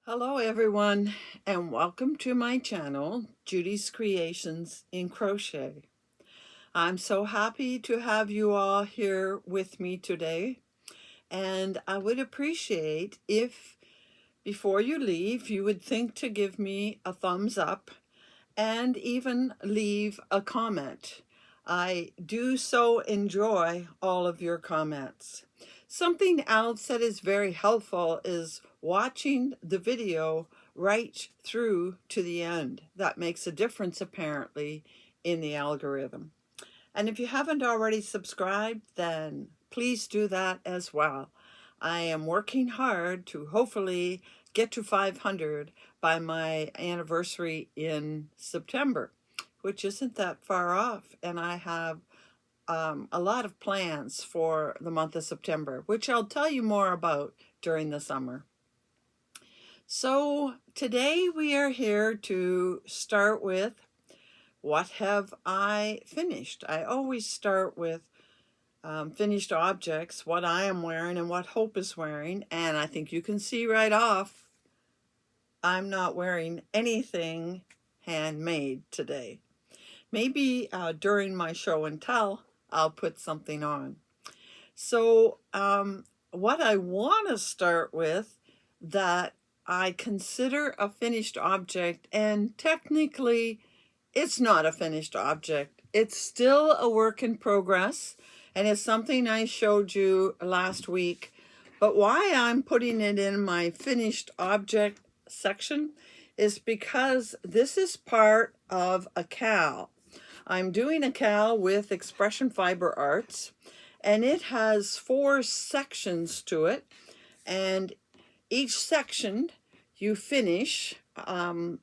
Hello everyone, and welcome to my channel, Judy's Creations in Crochet. I'm so happy to have you all here with me today, and I would appreciate if before you leave you would think to give me a thumbs up and even leave a comment. I do so enjoy all of your comments. Something else that is very helpful is watching the video right through to the end. That makes a difference apparently in the algorithm. And if you haven't already subscribed, then please do that as well. I am working hard to hopefully get to 500 by my anniversary in September, which isn't that far off. And I have a lot of plans for the month of September, which I'll tell you more about during the summer. So today we are here to start with what have I finished? I always start with finished objects, what I am wearing and what Hope is wearing. And I think you can see right off, I'm not wearing anything handmade today. Maybe during my show and tell, I'll put something on. So what I want to start with that I consider a finished object, and technically it's not a finished object. It's still a work in progress, and it's something I showed you last week. But why I'm putting it in my finished object section is because this is part of a CAL. I'm doing a CAL with Expression Fiber Arts, and it has 4 sections to it, and each section you finish the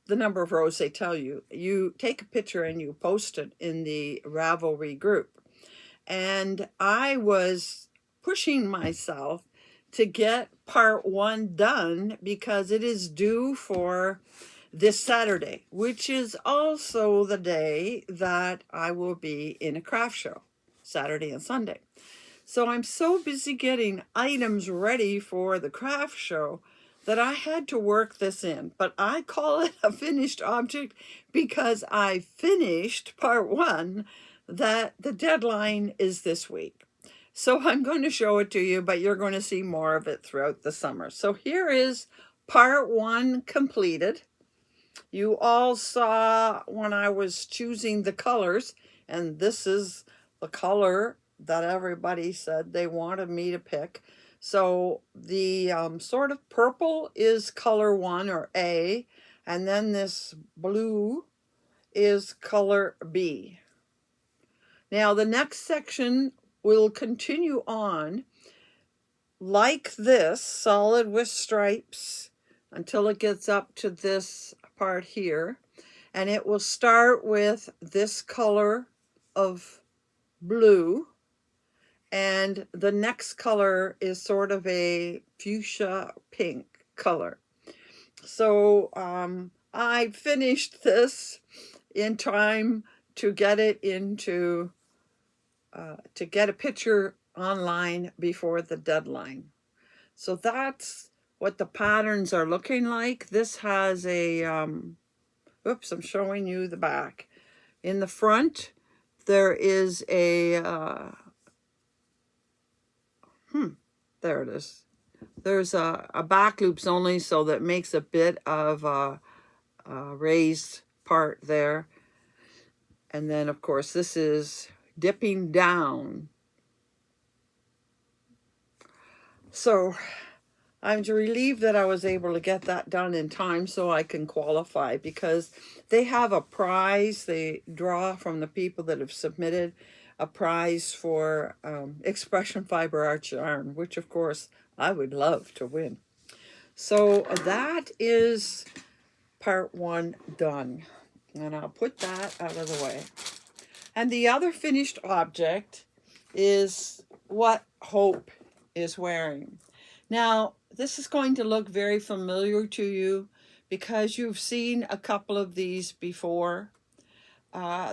number of rows they tell you. You take a picture and you post it in the Ravelry group. And I was pushing myself to get part 1 done because it is due for this Saturday, which is also the day that I will be in a craft show, Saturday and Sunday. So I'm so busy getting items ready for the craft show that I had to work this in. But I call it a finished object because I finished part 1 that the deadline is this week. So I'm going to show it to you, but you're going to see more of it throughout the summer. So here is part 1 completed. You all saw when I was choosing the colors, and this is the color that everybody said they wanted me to pick. So the sort of purple is color 1 or A, and then this blue is color B. Now the next section will continue on like this, solid with stripes, until it gets up to this part here. And it will start with this color of blue, and the next color is sort of a fuchsia pink color. So I finished this in time to get it into to get a picture online before the deadline. So that's what the patterns are looking like. This has a oops, I'm showing you the back. In the front, there is a, there it is. There's a back loops only, so that makes a bit of a raised part there. And then, of course, this is dipping down. So I'm relieved that I was able to get that done in time so I can qualify, because they have a prize. They draw from the people that have submitted a prize for Expression Fiber Arts yarn, which of course I would love to win. So that is part 1 done, and I'll put that out of the way. And the other finished object is what Hope is wearing. Now, this is going to look very familiar to you because you've seen a couple of these before.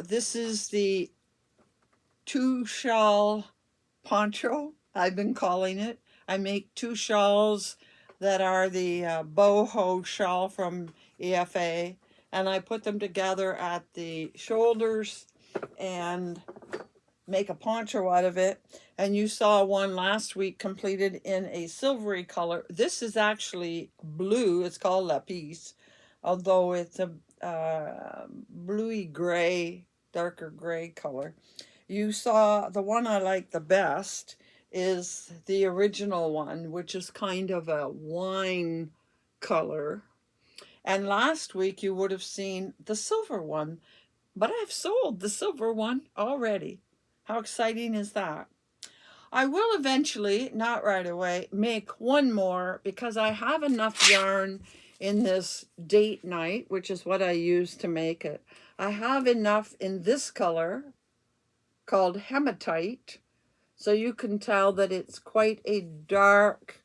This is the 2 shawl poncho, I've been calling it. I make 2 shawls that are the boho shawl from EFA, and I put them together at the shoulders and make a poncho out of it. And you saw one last week completed in a silvery color. This is actually blue. It's called lapis, although it's a bluey gray, darker gray color. You saw the one I like the best is the original one, which is kind of a wine color. And last week you would have seen the silver one, but I've sold the silver one already. How exciting is that? I will eventually, not right away, make one more because I have enough yarn in this date night, which is what I use to make it. I have enough in this color called hematite, so you can tell that it's quite a dark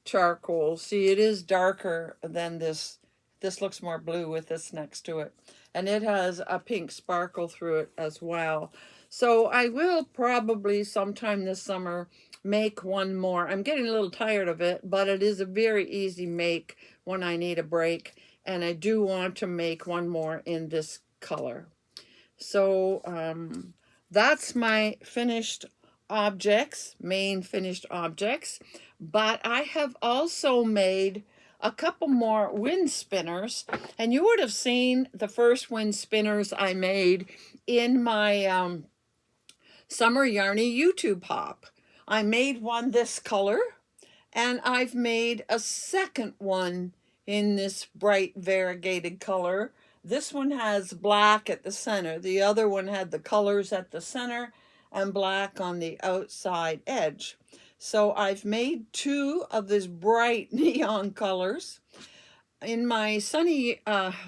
charcoal. See, it is darker than this. This looks more blue with this next to it. And it has a pink sparkle through it as well. So I will probably sometime this summer make one more. I'm getting a little tired of it, but it is a very easy make when I need a break. And I do want to make one more in this color. So that's my finished objects, main finished objects. But I have also made a couple more wind spinners, and you would have seen the first wind spinners I made in my Summer Yarny YouTube hop. I made one this color, and I've made a second one in this bright variegated color. This one has black at the center. The other one had the colors at the center and black on the outside edge. So I've made two of these bright neon colors. In my sunny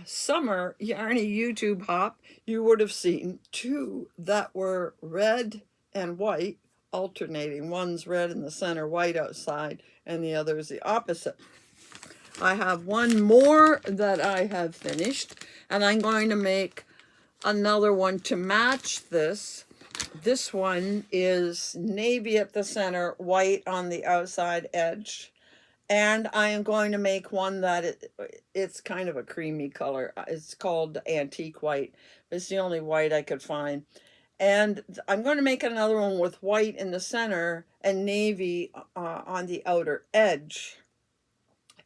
summer Yarny YouTube hop, you would have seen two that were red and white, alternating. One's red in the center, white outside, and the other is the opposite. I have one more that I have finished, and I'm going to make another one to match this. This one is navy at the center, white on the outside edge. And I am going to make one that it's kind of a creamy color. It's called antique white. It's the only white I could find. And I'm going to make another one with white in the center and navy on the outer edge.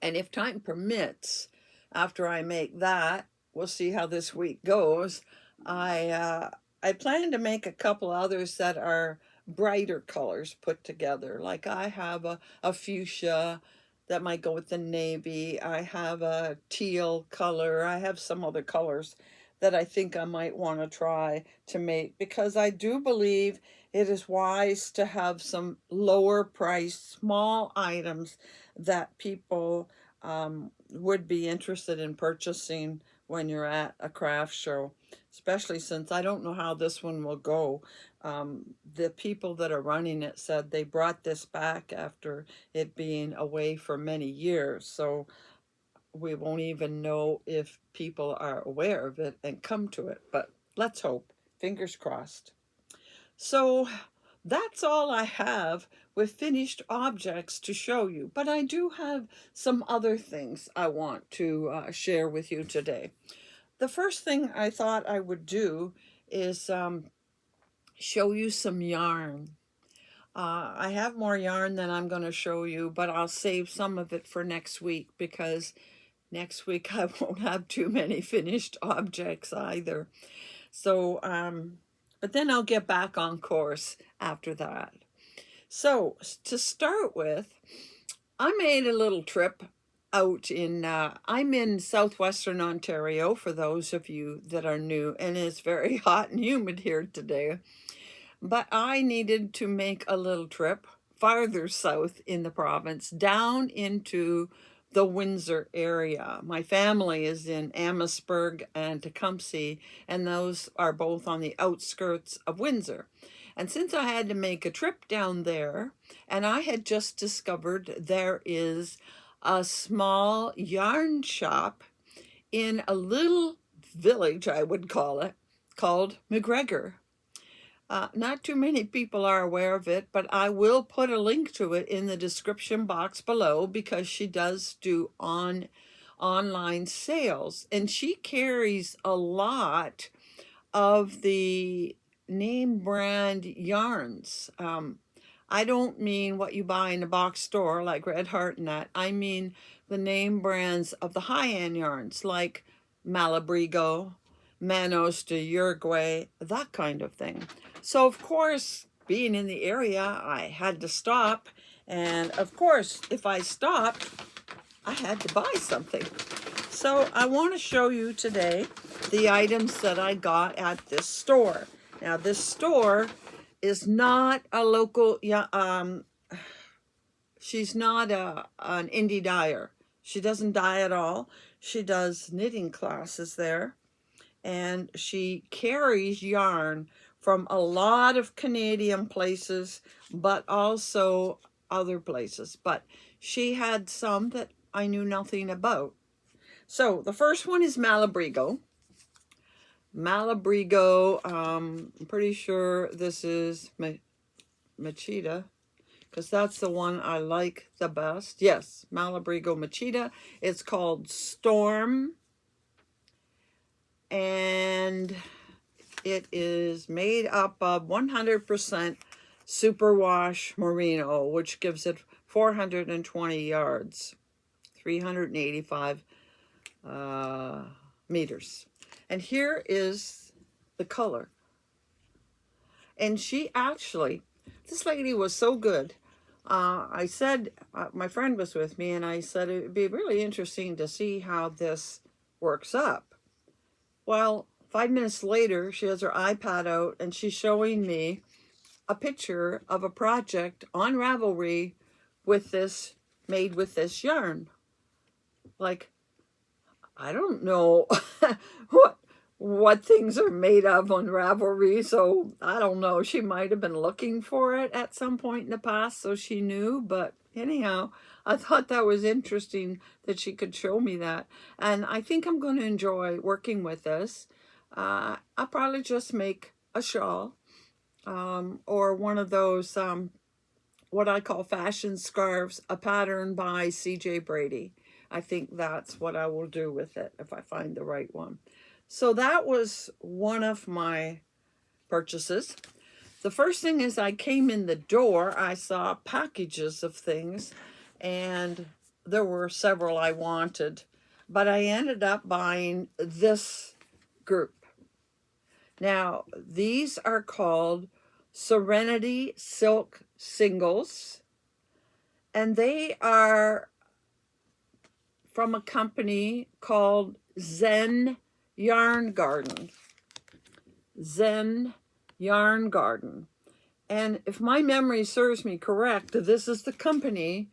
And if time permits, after I make that, we'll see how this week goes. I plan to make a couple others that are brighter colors put together. Like I have a fuchsia that might go with the navy. I have a teal color. I have some other colors that I think I might want to try to make, because I do believe it is wise to have some lower priced small items that people would be interested in purchasing when you're at a craft show, especially since I don't know how this one will go. The people that are running it said they brought this back after it being away for many years, so we won't even know if people are aware of it and come to it, but let's hope. Fingers crossed. So that's all I have with finished objects to show you, but I do have some other things I want to share with you today. The first thing I thought I would do is show you some yarn. I have more yarn than I'm going to show you, but I'll save some of it for next week, because next week I won't have too many finished objects either. So, but then I'll get back on course after that. So to start with, I made a little trip out in, I'm in southwestern Ontario, for those of you that are new, and it's very hot and humid here today. But I needed to make a little trip farther south in the province, down into the Windsor area. My family is in Amherstburg and Tecumseh, and those are both on the outskirts of Windsor. And since I had to make a trip down there, and I had just discovered there is a small yarn shop in a little village, I would call it, called McGregor. Not too many people are aware of it, but I will put a link to it in the description box below because she does do online sales, and she carries a lot of the name brand yarns. I don't mean what you buy in a box store like Red Heart and that. I mean the name brands of the high-end yarns like Malabrigo, Manos de Uruguay, that kind of thing. So of course, being in the area, I had to stop. And of course, if I stopped, I had to buy something. So I want to show you today the items that I got at this store. Now this store is not a local, she's not an indie dyer. She doesn't dye at all. She does knitting classes there, and she carries yarn from a lot of Canadian places, but also other places. But she had some that I knew nothing about. So the first one is Malabrigo. Malabrigo, I'm pretty sure this is Machida, because that's the one I like the best. Yes, Malabrigo Machida. It's called Storm, and it is made up of 100% superwash merino, which gives it 420 yards, 385 meters. And here is the color. And she actually, this lady was so good. I said, my friend was with me, and I said it would be really interesting to see how this works up. Well, 5 minutes later, she has her iPad out, and she's showing me a picture of a project on Ravelry with this, made with this yarn. Like, I don't know what things are made of on Ravelry, so I don't know. She might have been looking for it at some point in the past, so she knew. But anyhow, I thought that was interesting that she could show me that. And I think I'm going to enjoy working with this. I'll probably just make a shawl or one of those, what I call fashion scarves, a pattern by CJ Brady. I think that's what I will do with it if I find the right one. So that was one of my purchases. The first thing is I came in the door, I saw packages of things, and there were several I wanted, but I ended up buying this group. Now, these are called Serenity Silk Singles, and they are from a company called Zen Yarn Garden. Zen Yarn Garden. And if my memory serves me correct, this is the company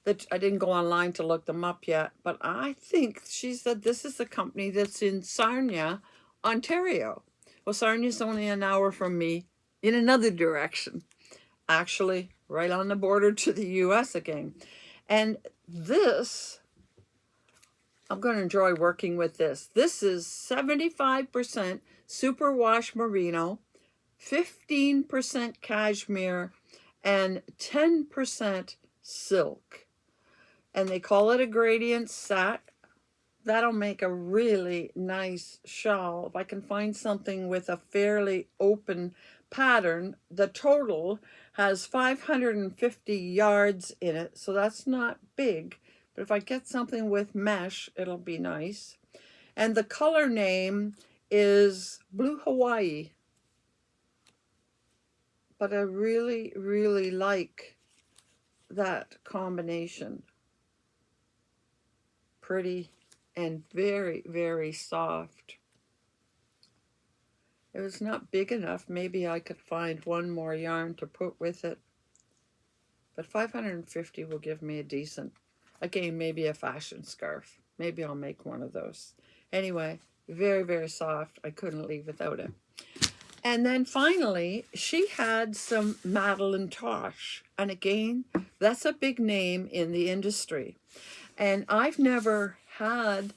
that I didn't go online to look them up yet, but I think she said this is the company that's in Sarnia, Ontario. Well, Sarnia's only an hour from me in another direction, actually right on the border to the US again. And this, I'm going to enjoy working with this. This is 75% superwash merino, 15% cashmere, and 10% silk. And they call it a gradient sack. That'll make a really nice shawl. If I can find something with a fairly open pattern, the total has 550 yards in it, so that's not big. But if I get something with mesh, it'll be nice. And the color name is Blue Hawaii. But I really, really like that combination. Pretty and very, very soft. It was not big enough. Maybe I could find one more yarn to put with it. But 550 will give me a decent, again, maybe a fashion scarf. Maybe I'll make one of those. Anyway, very, very soft. I couldn't leave without it. And then finally, she had some Madeline Tosh. And again, that's a big name in the industry. And I've never had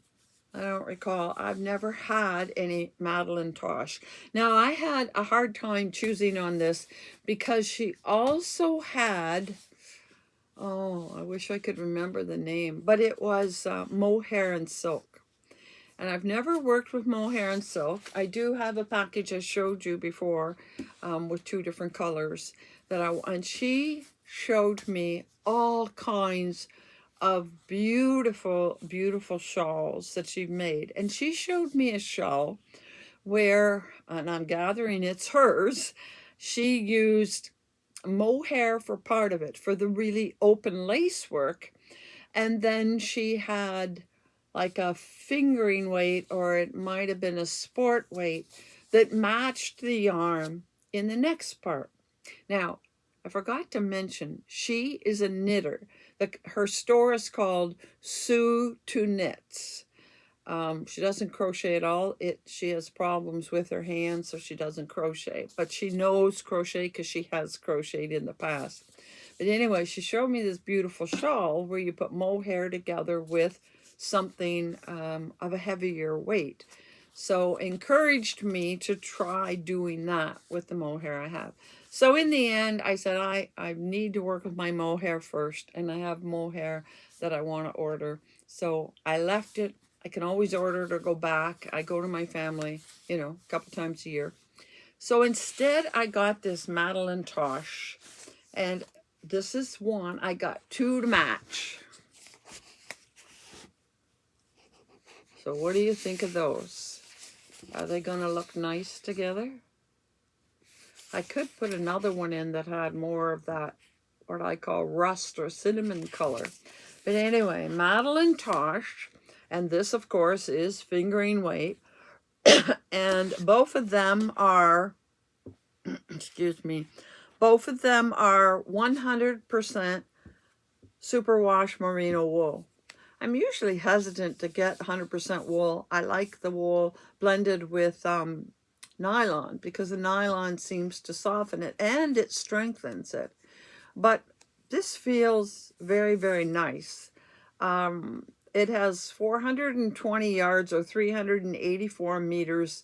I don't recall. I've never had any Madeline Tosh. Now, I had a hard time choosing on this because she also had, oh, I wish I could remember the name, but it was Mohair and Silk. And I've never worked with Mohair and Silk. I do have a package I showed you before with 2 different colors and she showed me all kinds of beautiful, beautiful shawls that she made. And she showed me a shawl where, and I'm gathering it's hers, she used mohair for part of it, for the really open lace work. And then she had like a fingering weight, or it might have been a sport weight, that matched the yarn in the next part. Now, I forgot to mention, she is a knitter. Her store is called Sue to Knits. She doesn't crochet at all. She has problems with her hands, so she doesn't crochet. But she knows crochet because she has crocheted in the past. But anyway, she showed me this beautiful shawl where you put mohair together with something of a heavier weight. So encouraged me to try doing that with the mohair I have. So in the end, I said, I need to work with my mohair first, and I have mohair that I want to order. So I left it. I can always order it or go back. I go to my family, a couple times a year. So instead, I got this Madeline Tosh, and this is one. I got 2 to match. So what do you think of those? Are they going to look nice together? I could put another one in that had more of that, what I call rust or cinnamon color. But anyway, Madeline Tosh, and this, of course, is fingering weight. And both of them are, excuse me, both of them are 100% superwash merino wool. I'm usually hesitant to get 100% wool. I like the wool blended with nylon, because the nylon seems to soften it and it strengthens it. But this feels very, very nice. It has 420 yards or 384 meters.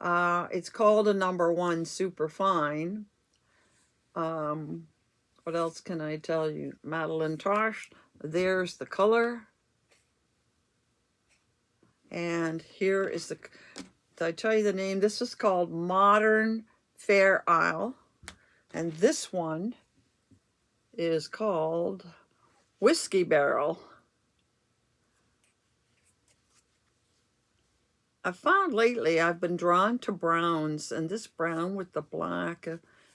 It's called a #1 super fine. What else can I tell you? Madeline Tosh, there's the color. And here is did I tell you the name? This is called Modern Fair Isle. And this one is called Whiskey Barrel. I found lately I've been drawn to browns, and this brown with the black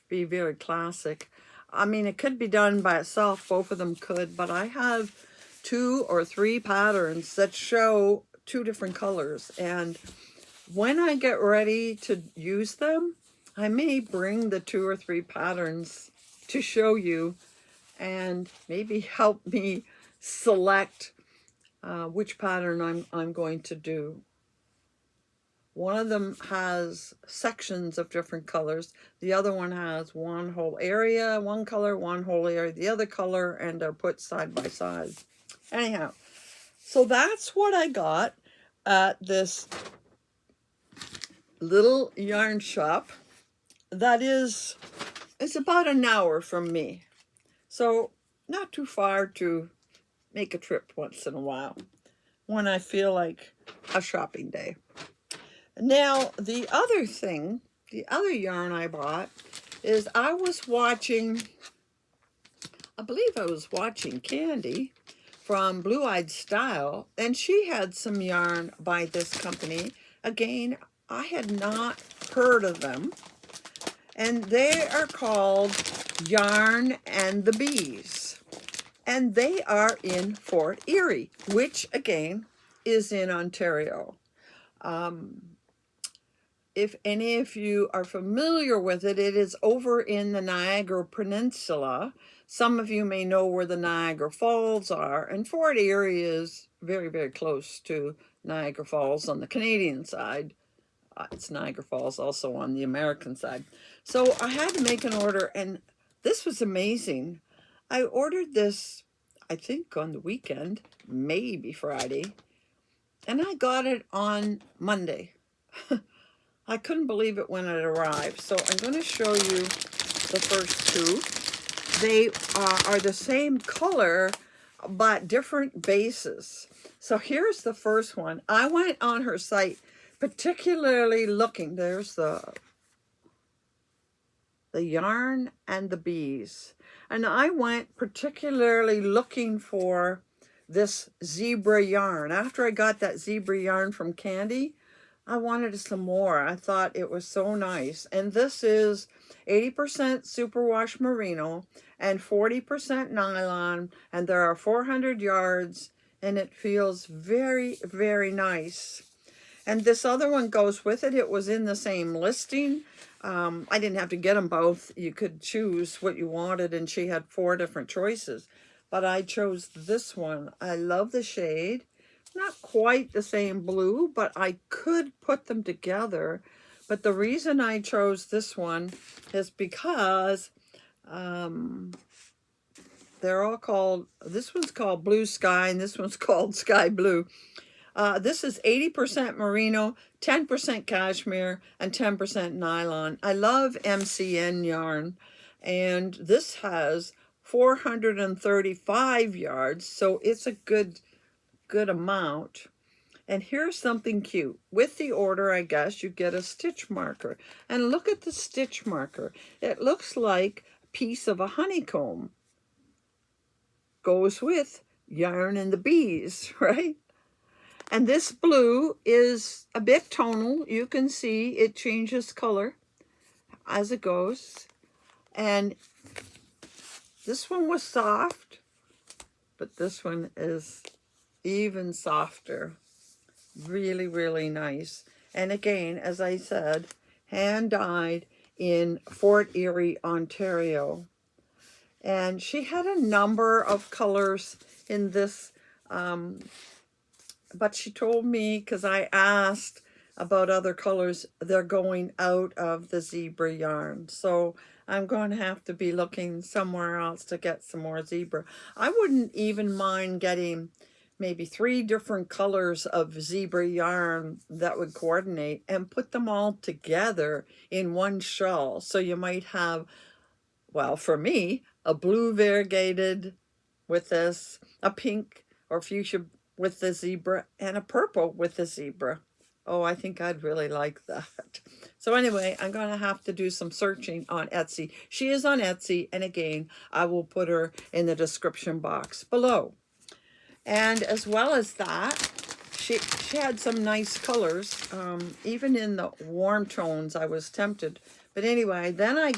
be very classic. I mean, it could be done by itself, both of them could, but I have 2 or 3 patterns that show 2 different colors, and when I get ready to use them, I may bring the 2 or 3 patterns to show you and maybe help me select which pattern I'm going to do. One of them has sections of different colors. The other one has one whole area, one color, one whole area, the other color, and they're put side by side. Anyhow, so that's what I got at this little yarn shop that it's about an hour from me. So not too far to make a trip once in a while when I feel like a shopping day. Now, the other thing, the other yarn I bought is I believe I was watching Candy from Blue Eyed Style, and she had some yarn by this company. Again, I had not heard of them, and they are called Yarn and the Bees, and they are in Fort Erie, which again is in Ontario. If any of you are familiar with it, it is over in the Niagara Peninsula. Some of you may know where the Niagara Falls are, and Fort Erie is very, very close to Niagara Falls on the Canadian side. It's Niagara Falls also on the American side. So I had to make an order, and this was amazing. I ordered this, I think, on the weekend, maybe Friday. and I got it on Monday. I couldn't believe it when it arrived. So I'm going to show you the first two. They are the same color, but different bases. So here's the first one. I went on her site particularly looking. There's the yarn and the bees. And I went particularly looking for this zebra yarn. After I got that zebra yarn from Candy, I wanted some more. I thought it was so nice. And this is 80% superwash merino and 40% nylon. And there are 400 yards and it feels very, very nice. And this other one goes with it. It was in the same listing. I didn't have to get them both. You could choose what you wanted, and she had 4 different choices. But I chose this one. I love the shade. Not quite the same blue, but I could put them together. But the reason I chose this one is because they're all called, this one's called Blue Sky, and this one's called Sky Blue. This is 80% merino, 10% cashmere, and 10% nylon. I love MCN yarn, and this has 435 yards, so it's a good amount. And here's something cute. With the order, I guess, you get a stitch marker. And look at the stitch marker. It looks like a piece of a honeycomb. Goes with yarn and the bees, right? And this blue is a bit tonal. You can see it changes color as it goes. And this one was soft, but this one is even softer. Really, really nice. And again, as I said, hand dyed in Fort Erie, Ontario. And she had a number of colors in this, but she told me, because I asked about other colors, they're going out of the zebra yarn. So I'm going to have to be looking somewhere else to get some more zebra. I wouldn't even mind getting maybe 3 different colors of zebra yarn that would coordinate and put them all together in one shawl. So you might have, well, for me, a blue variegated with this, a pink or fuchsia with the zebra, and a purple with the zebra. Oh, I think I'd really like that. So anyway, I'm going to have to do some searching on Etsy. She is on Etsy, and again, I will put her in the description box below. And as well as that, she had some nice colors. Even in the warm tones, I was tempted. But anyway, then I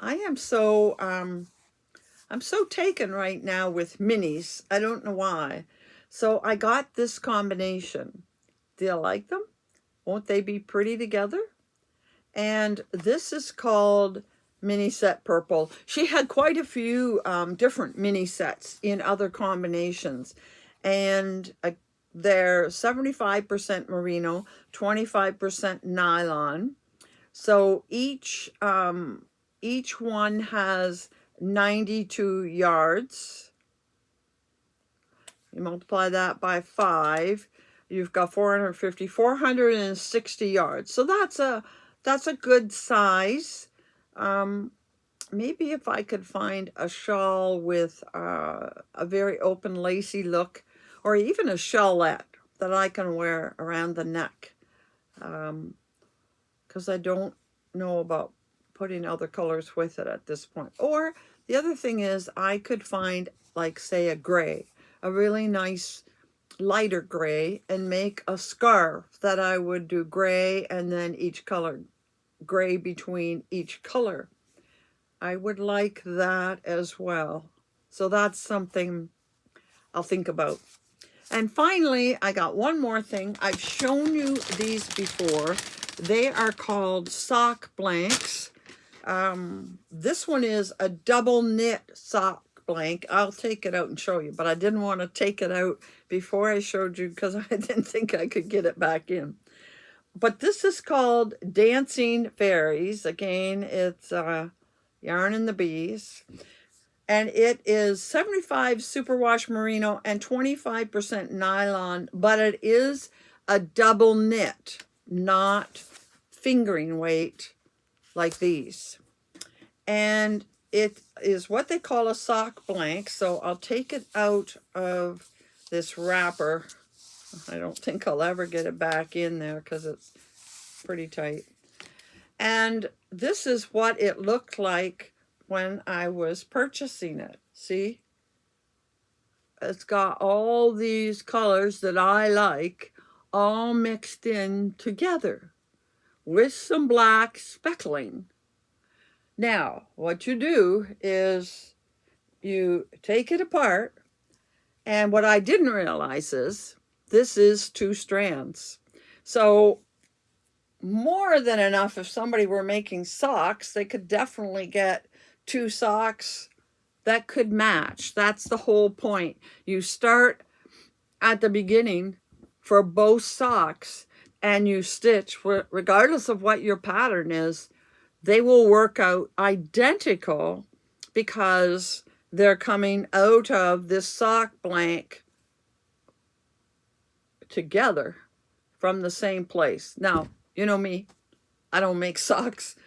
am so, I'm so taken right now with minis. I don't know why. So I got this combination. Do you like them? Won't they be pretty together? And this is called Mini Set Purple. She had quite a few different mini sets in other combinations. And they're 75% merino, 25% nylon. So each one has 92 yards. You multiply that by 5, you've got 460 yards. So that's a good size. Maybe if I could find a shawl with a very open lacy look, or even a shawlette that I can wear around the neck. Because I don't know about putting other colors with it at this point. Or the other thing is I could find, like, say, a gray, a really nice lighter gray, and make a scarf that I would do gray and then each color, gray between each color. I would like that as well. So that's something I'll think about. And finally, I got one more thing. I've shown you these before. They are called sock blanks. This one is a double knit sock blank. I'll take it out and show you, but I didn't want to take it out before I showed you because I didn't think I could get it back in. But this is called Dancing Fairies. Again, it's Yarn and the Bees. and it is 75 superwash merino and 25% nylon, but it is a double knit, not fingering weight like these. And it is what they call a sock blank. So I'll take it out of this wrapper. I don't think I'll ever get it back in there because it's pretty tight. And this is what it looked like when I was purchasing it. See? It's got all these colors that I like all mixed in together with some black speckling. Now, what you do is you take it apart, and what I didn't realize is this is 2 strands. So more than enough if somebody were making socks, they could definitely get 2 socks that could match. That's the whole point. You start at the beginning for both socks and you stitch, regardless of what your pattern is, they will work out identical because they're coming out of this sock blank together from the same place. Now, you know me, I don't make socks.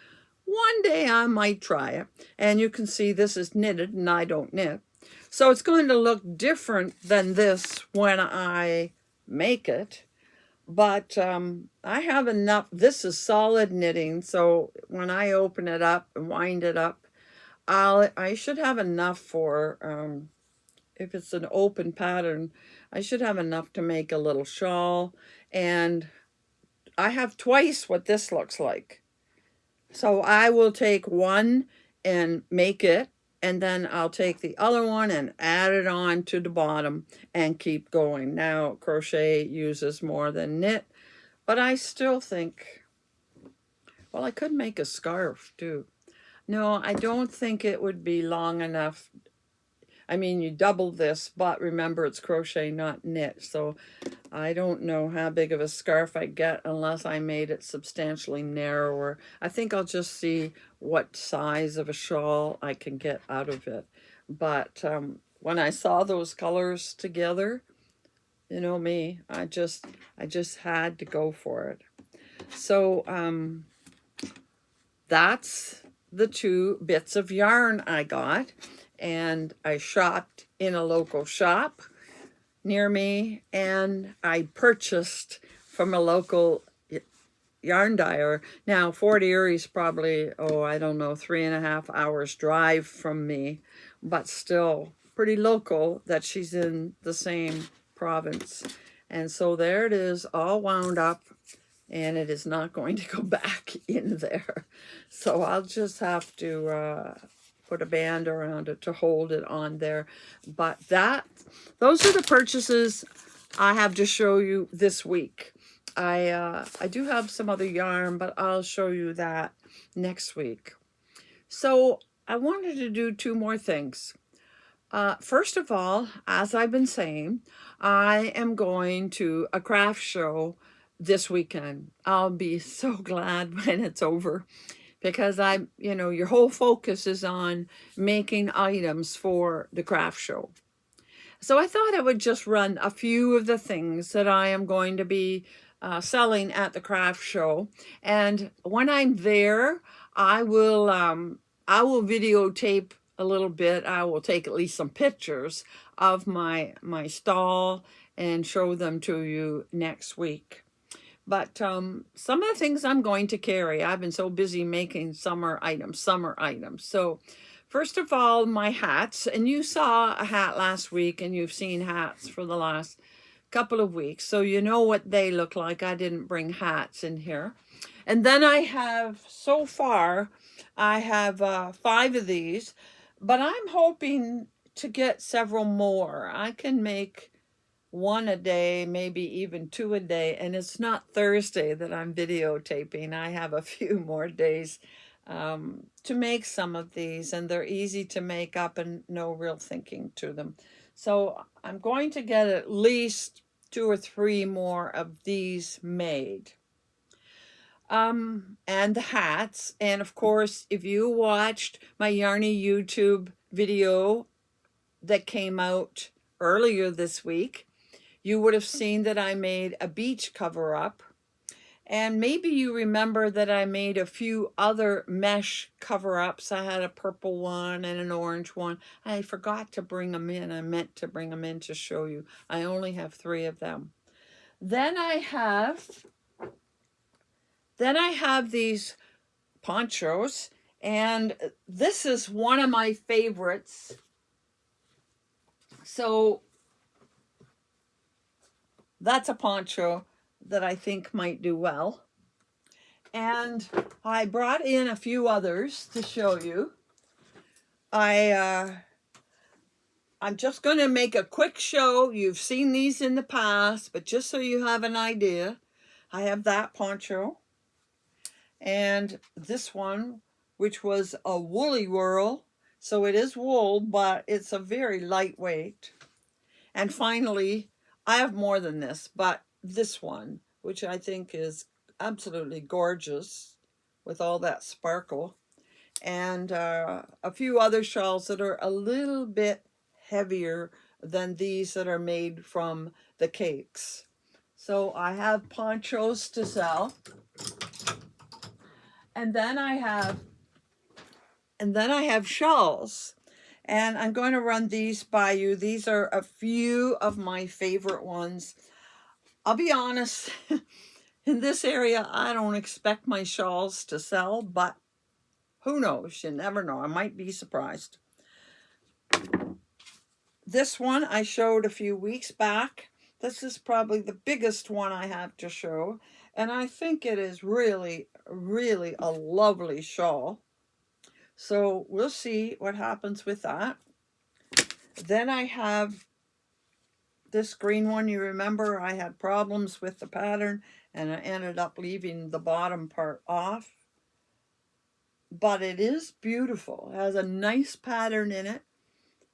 One day I might try it. And you can see this is knitted and I don't knit. So it's going to look different than this when I make it. But I have enough. This is solid knitting. So when I open it up and wind it up, I should have enough for, if it's an open pattern, I should have enough to make a little shawl. And I have twice what this looks like. So I will take one and make it, and then I'll take the other one and add it on to the bottom and keep going. Now, crochet uses more than knit, but I still think, well, I could make a scarf too. No, I don't think it would be long enough. I mean, you double this, but remember it's crochet, not knit. So I don't know how big of a scarf I get unless I made it substantially narrower. I think I'll just see what size of a shawl I can get out of it. But when I saw those colors together, you know me, I just had to go for it. So that's the 2 bits of yarn I got. And I shopped in a local shop near me, and I purchased from a local yarn dyer. Now, Fort Erie's probably, I don't know, 3.5 hours drive from me, but still pretty local that she's in the same province. And so there it is, all wound up, and it is not going to go back in there. So I'll just have to put a band around it to hold it on there. But those are the purchases I have to show you this week. I do have some other yarn, but I'll show you that next week. So I wanted to do 2 more things. First of all, as I've been saying, I am going to a craft show this weekend. I'll be so glad when it's over, because your whole focus is on making items for the craft show. So I thought I would just run a few of the things that I am going to be selling at the craft show. And when I'm there, I will videotape a little bit. I will take at least some pictures of my stall and show them to you next week. But some of the things I'm going to carry, I've been so busy making summer items. So first of all, my hats. And you saw a hat last week, and you've seen hats for the last couple of weeks. So you know what they look like. I didn't bring hats in here. And then I have, so far, I have 5 of these. But I'm hoping to get several more. I can make 1 a day, maybe even 2 a day. And it's not Thursday that I'm videotaping. I have a few more days to make some of these, and they're easy to make up and no real thinking to them. So I'm going to get at least 2 or 3 more of these made. And the hats. And of course, if you watched my Yarny YouTube video that came out earlier this week, you would have seen that I made a beach cover up. And maybe you remember that I made a few other mesh cover-ups. I had a purple one and an orange one. I forgot to bring them in. I meant to bring them in to show you. I only have 3 of them. Then I have these ponchos, and this is one of my favorites. So that's a poncho that I think might do well. And I brought in a few others to show you. I'm just going to make a quick show. You've seen these in the past, but just so you have an idea, I have that poncho and this one, which was a woolly whirl. So it is wool, but it's a very lightweight. And finally, I have more than this, but this one, which I think is absolutely gorgeous with all that sparkle. And a few other shawls that are a little bit heavier than these that are made from the cakes. So I have ponchos to sell. And then I have shawls. And I'm going to run these by you. These are a few of my favorite ones. I'll be honest, in this area, I don't expect my shawls to sell, but who knows? You never know. I might be surprised. This one I showed a few weeks back. This is probably the biggest one I have to show. And I think it is really, really a lovely shawl. So we'll see what happens with that. Then I have this green one. You remember I had problems with the pattern and I ended up leaving the bottom part off. But it is beautiful. It has a nice pattern in it.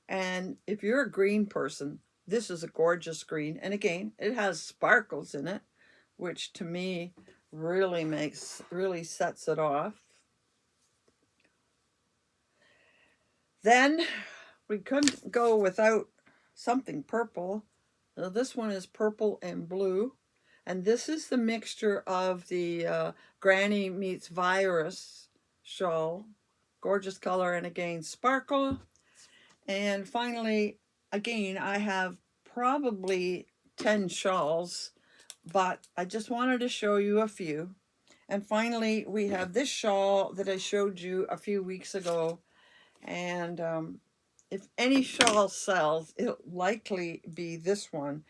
And if you're a green person, this is a gorgeous green. And again, it has sparkles in it, which to me really sets it off. Then we couldn't go without something purple. Now, this one is purple and blue. And this is the mixture of the Granny Meets Virus shawl. Gorgeous color and again, sparkle. And finally, again, I have probably 10 shawls, but I just wanted to show you a few. And finally, we have this shawl that I showed you a few weeks ago. And if any shawl sells, it'll likely be this one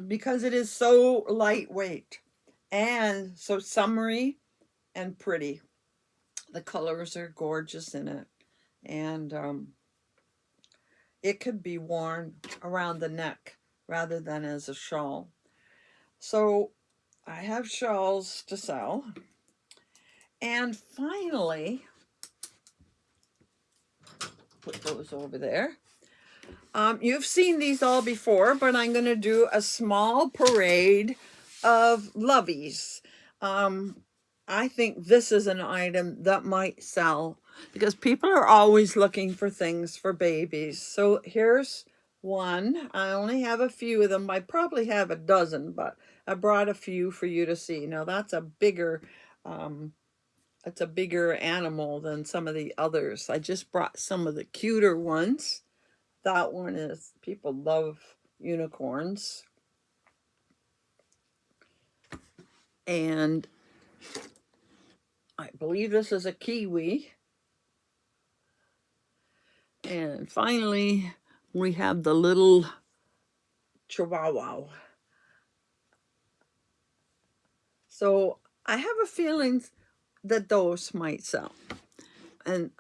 because it is so lightweight and so summery and pretty. The colors are gorgeous in it, and it could be worn around the neck rather than as a shawl. So I have shawls to sell. And finally, put those over there. You've seen these all before, but I'm going to do a small parade of loveys. I think this is an item that might sell because people are always looking for things for babies. So here's one. I only have a few of them. I probably have a dozen, but I brought a few for you to see. Now that's a bigger animal than some of the others. I just brought some of the cuter ones. That one is, people love unicorns. And I believe this is a kiwi. And finally, we have the little chihuahua. So I have a feeling that those might sell. And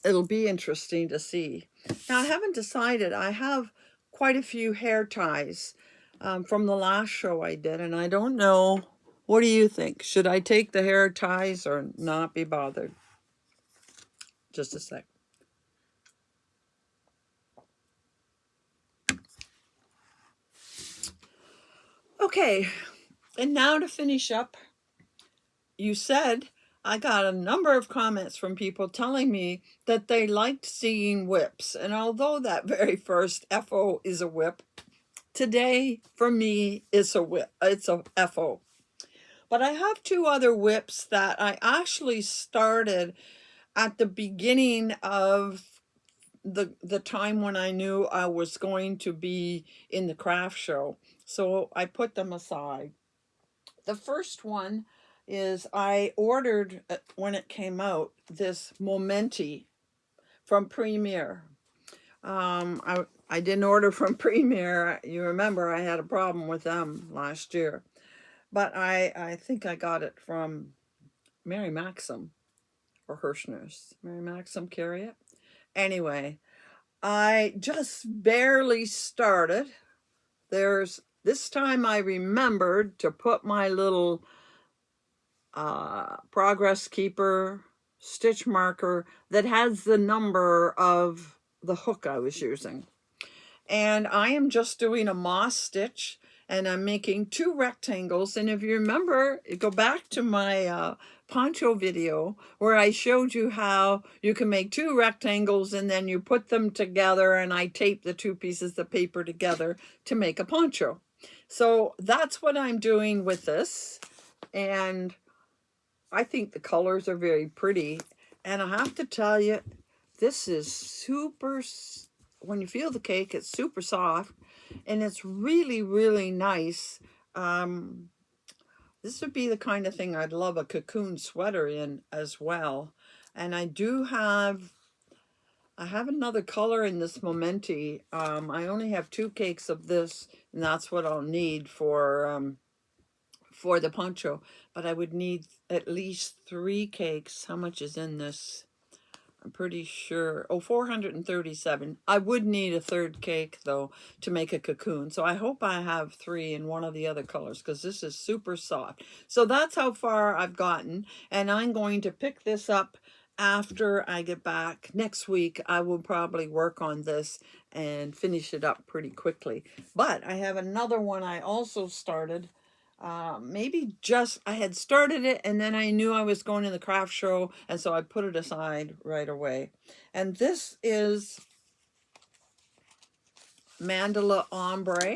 it'll be interesting to see. Now, I haven't decided. I have quite a few hair ties from the last show I did, and I don't know. What do you think? Should I take the hair ties or not be bothered? Just a sec. Okay, and now to finish up, you said I got a number of comments from people telling me that they liked seeing whips. And although that very first FO is a whip, today for me it's a whip. It's a FO. But I have two other whips that I actually started at the beginning of the time when I knew I was going to be in the craft show. So I put them aside. The first one is I ordered, when it came out, this Momenti from Premier. I didn't order from Premier. You remember I had a problem with them last year. But I think I got it from Mary Maxim or Hirschner's. Mary Maxim carry it. Anyway, I just barely started. This time I remembered to put my little progress keeper stitch marker that has the number of the hook I was using. And I am just doing a moss stitch, and I'm making 2 rectangles. And if you remember, go back to my poncho video where I showed you how you can make 2 rectangles and then you put them together, and I tape the 2 pieces of paper together to make a poncho. So that's what I'm doing with this. And I think the colors are very pretty. And I have to tell you, this is super, when you feel the cake, it's super soft. And it's really, really nice. This would be the kind of thing I'd love a cocoon sweater in as well. And I have another color in this Momenti. I only have 2 cakes of this, and that's what I'll need for the poncho. But I would need at least 3 cakes. How much is in this? I'm pretty sure, 437. I would need a 3rd cake, though, to make a cocoon. So I hope I have 3 in one of the other colors, because this is super soft. So that's how far I've gotten. And I'm going to pick this up after I get back. Next week, I will probably work on this and finish it up pretty quickly. But I have another one I also started. I had started it and then I knew I was going to the craft show, and so I put it aside right away. And this is Mandala Ombre.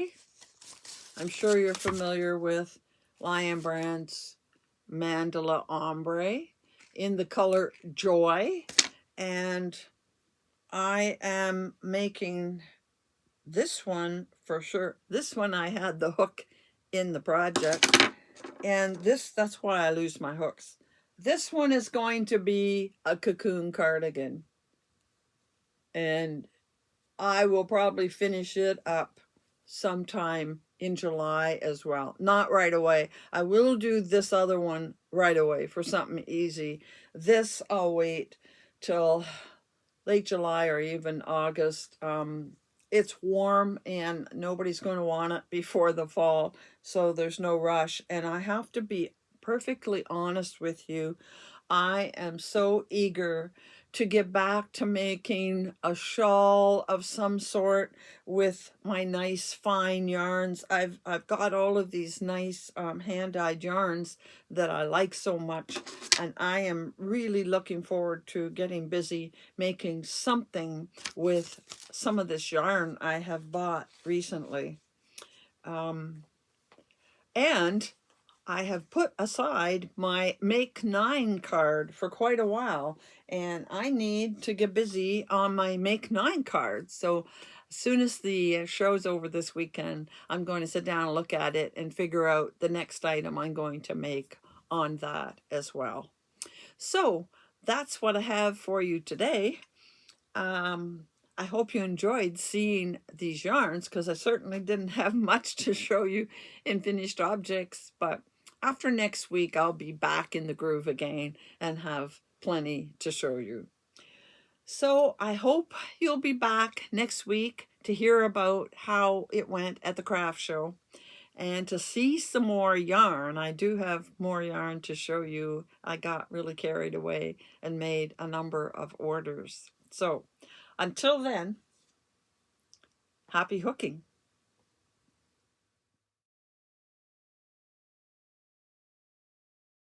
I'm sure you're familiar with Lion Brand's Mandala Ombre in the color Joy. And I am making this one for sure. This one I had the hook in the project, and that's why I lose my hooks. This one is going to be a cocoon cardigan, and I will probably finish it up sometime in July as well. Not right away. I will do this other one right away for something easy. This I'll wait till late July or even August. It's warm and nobody's going to want it before the fall, so there's no rush. And I have to be perfectly honest with you. I am so eager to get back to making a shawl of some sort with my nice fine yarns. I've got all of these nice hand-dyed yarns that I like so much, and I am really looking forward to getting busy making something with some of this yarn I have bought recently. And I have put aside my Make 9 card for quite a while, and I need to get busy on my Make 9 card. So as soon as the show's over this weekend, I'm going to sit down and look at it and figure out the next item I'm going to make on that as well. So that's what I have for you today. I hope you enjoyed seeing these yarns, because I certainly didn't have much to show you in finished objects, but after next week, I'll be back in the groove again and have plenty to show you. So I hope you'll be back next week to hear about how it went at the craft show and to see some more yarn. I do have more yarn to show you. I got really carried away and made a number of orders. So until then, happy hooking.